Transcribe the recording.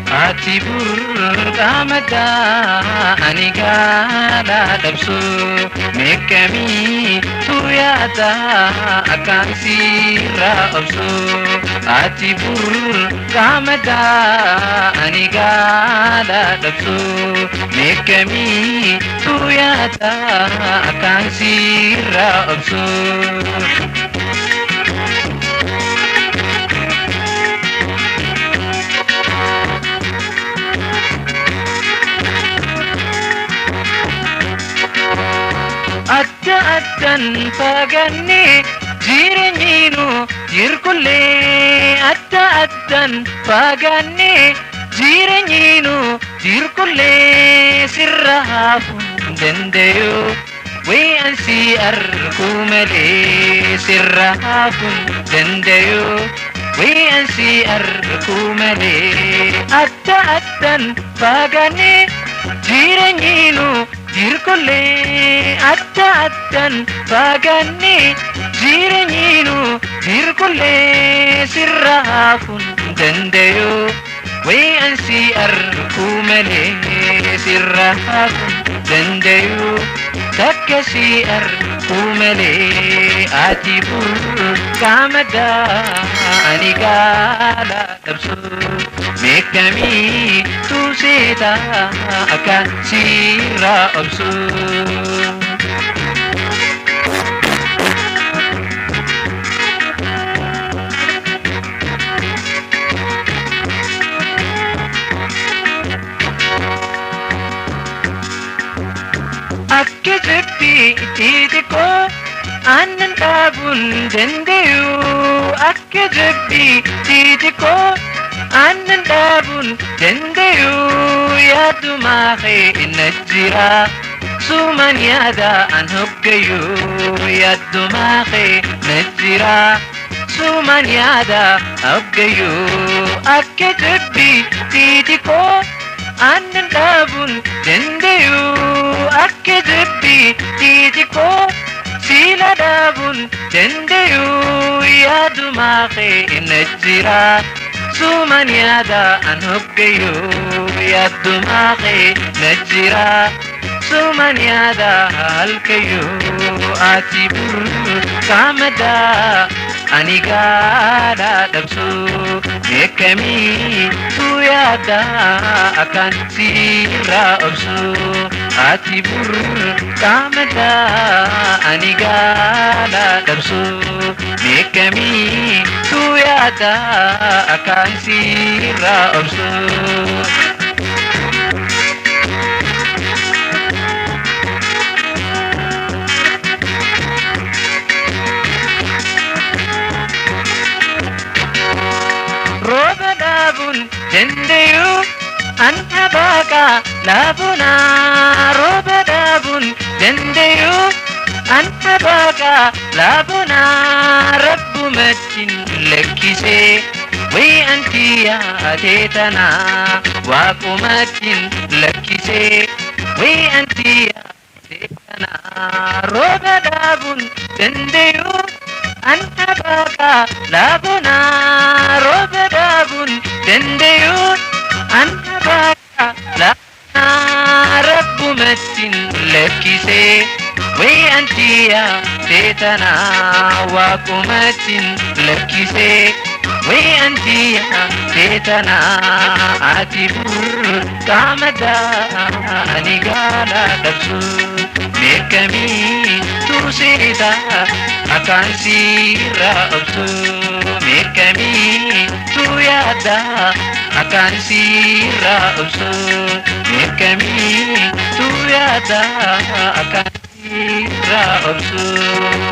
Atibur kamada ani gala dabsu mekami tuyada akan sira absu Atibur kamada ani gala dabsu mekami tuyada akan sira absu Addan faganne jireenyinu jirkulle addan faganne jireenyinu jirkulle sirra hafun dandayo way ansi arkumale sirra hafun dandayo way ansi arkumale addan faganne jireenyinu jirkulle addan faganne jireenyinu jirkulle sirra hafun dandayo way ansi arkumale sirra hafun dandayo takkasi arkumale atibur kamada ani gala dabsu mekami tu seta akan sira absu Akke jeppi tidiko annan dabun dandayu Akke jeppi tidiko annan dabun dandayu yaduma khe najira suman yada an hubgayu yaduma khe najira suman yada hubgayu Akke jeppi tidiko annan dabun dandayu Akke jeppi tidiko sila dabun dandayu yaduma khe najira suman yada an hubgayu yaduma khe najira suman yada halkayu atibur kamada ani gala dabsu mekami tuyada akan sira absu atibur kamada ani gala dabsu mekami tuyada akan sira absu roba dabun dandayu anta baka labuna roba dabun dandayu anta baka labuna rabbu matin lakkise way anti ya adetana waqu matin lakkise way anti ya adetana roba dabun dandayu anta baka labuna roba dabun dandayu anta baka labuna rabbu matin lakkise way anti ya tetana waqu matin lakkise وأنتي تيتنا أتبر كامدا أني قال دبسو ميكمي توسيدا أكان سيرا أبسو ميكمي تويادا أكان سيرا أبسو ميكمي تويادا أكان سيرا أبسو